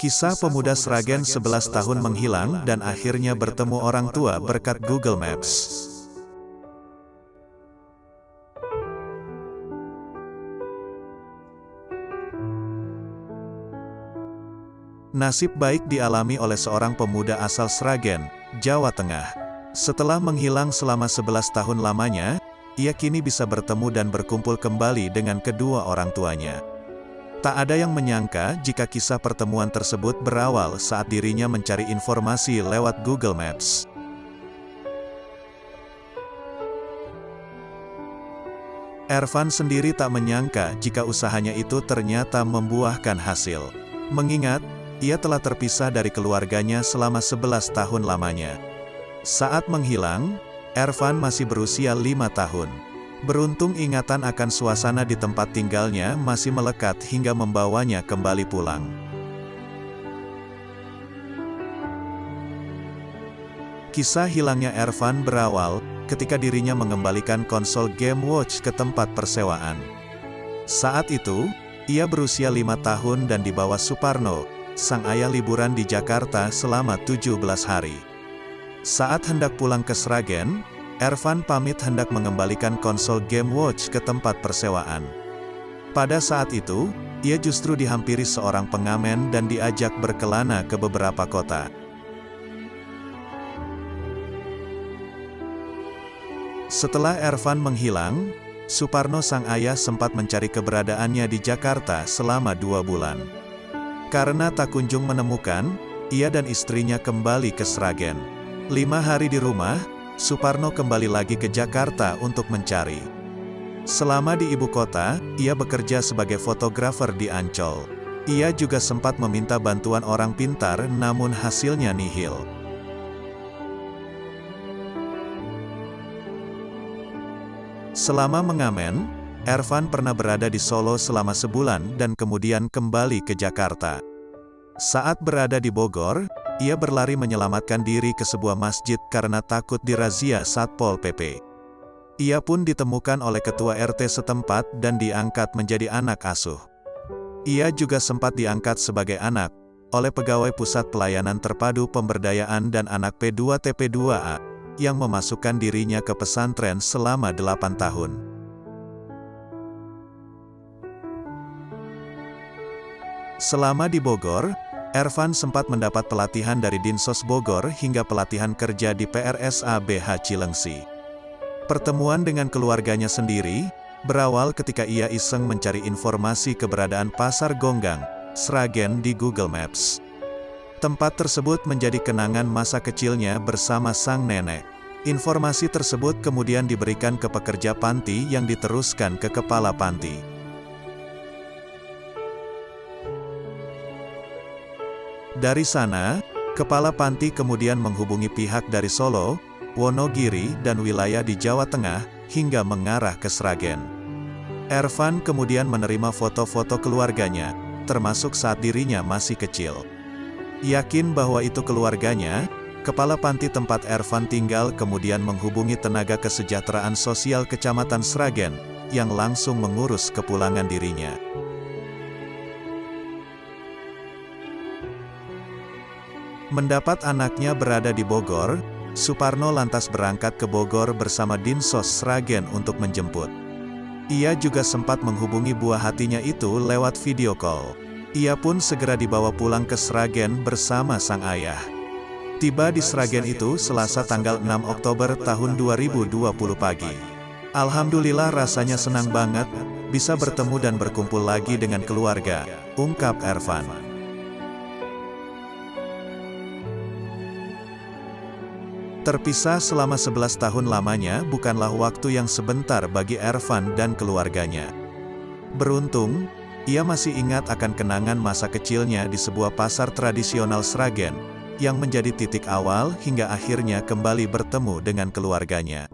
Kisah pemuda Sragen 11 tahun menghilang dan akhirnya bertemu orang tua berkat Google Maps. Nasib baik dialami oleh seorang pemuda asal Sragen, Jawa Tengah. Setelah menghilang selama 11 tahun lamanya, ia kini bisa bertemu dan berkumpul kembali dengan kedua orang tuanya. Tak ada yang menyangka jika kisah pertemuan tersebut berawal saat dirinya mencari informasi lewat Google Maps. Ervan sendiri tak menyangka jika usahanya itu ternyata membuahkan hasil. Mengingat, ia telah terpisah dari keluarganya selama 11 tahun lamanya. Saat menghilang, Ervan masih berusia 5 tahun. Beruntung ingatan akan suasana di tempat tinggalnya masih melekat hingga membawanya kembali pulang. Kisah hilangnya Ervan berawal ketika dirinya mengembalikan konsol Game Watch ke tempat persewaan. Saat itu, ia berusia 5 tahun dan dibawa Suparno, sang ayah liburan di Jakarta selama 17 hari. Saat hendak pulang ke Sragen, Ervan pamit hendak mengembalikan konsol Game Watch ke tempat persewaan. Pada saat itu, ia justru dihampiri seorang pengamen dan diajak berkelana ke beberapa kota. Setelah Ervan menghilang, Suparno sang ayah sempat mencari keberadaannya di Jakarta selama 2 bulan. Karena tak kunjung menemukan, ia dan istrinya kembali ke Sragen. 5 hari di rumah, Suparno kembali lagi ke Jakarta untuk mencari. Selama di ibu kota, ia bekerja sebagai fotografer di Ancol. Ia juga sempat meminta bantuan orang pintar namun hasilnya nihil. Selama mengamen, Ervan pernah berada di Solo selama sebulan dan kemudian kembali ke Jakarta. Saat berada di Bogor, ia berlari menyelamatkan diri ke sebuah masjid karena takut dirazia Satpol PP. Ia pun ditemukan oleh ketua RT setempat dan diangkat menjadi anak asuh. Ia juga sempat diangkat sebagai anak oleh pegawai Pusat Pelayanan Terpadu Pemberdayaan dan Anak P2TP2A yang memasukkan dirinya ke pesantren selama 8 tahun. Selama di Bogor, Ervan sempat mendapat pelatihan dari Dinsos Bogor hingga pelatihan kerja di PRSA BH Cilengsi. Pertemuan dengan keluarganya sendiri berawal ketika ia iseng mencari informasi keberadaan Pasar Gonggang, Sragen di Google Maps. Tempat tersebut menjadi kenangan masa kecilnya bersama sang nenek. Informasi tersebut kemudian diberikan ke pekerja panti yang diteruskan ke kepala panti. Dari sana, kepala panti kemudian menghubungi pihak dari Solo, Wonogiri dan wilayah di Jawa Tengah, hingga mengarah ke Sragen. Ervan kemudian menerima foto-foto keluarganya, termasuk saat dirinya masih kecil. Yakin bahwa itu keluarganya, kepala panti tempat Ervan tinggal kemudian menghubungi tenaga kesejahteraan sosial Kecamatan Sragen, yang langsung mengurus kepulangan dirinya. Mendapat anaknya berada di Bogor, Suparno lantas berangkat ke Bogor bersama Dinsos Sragen untuk menjemput. Ia juga sempat menghubungi buah hatinya itu lewat video call. Ia pun segera dibawa pulang ke Sragen bersama sang ayah. Tiba di Sragen itu Selasa tanggal 6 Oktober tahun 2020 pagi. Alhamdulillah rasanya senang banget, bisa bertemu dan berkumpul lagi dengan keluarga, ungkap Ervan. Terpisah selama 11 tahun lamanya bukanlah waktu yang sebentar bagi Ervan dan keluarganya. Beruntung, ia masih ingat akan kenangan masa kecilnya di sebuah pasar tradisional Sragen, yang menjadi titik awal hingga akhirnya kembali bertemu dengan keluarganya.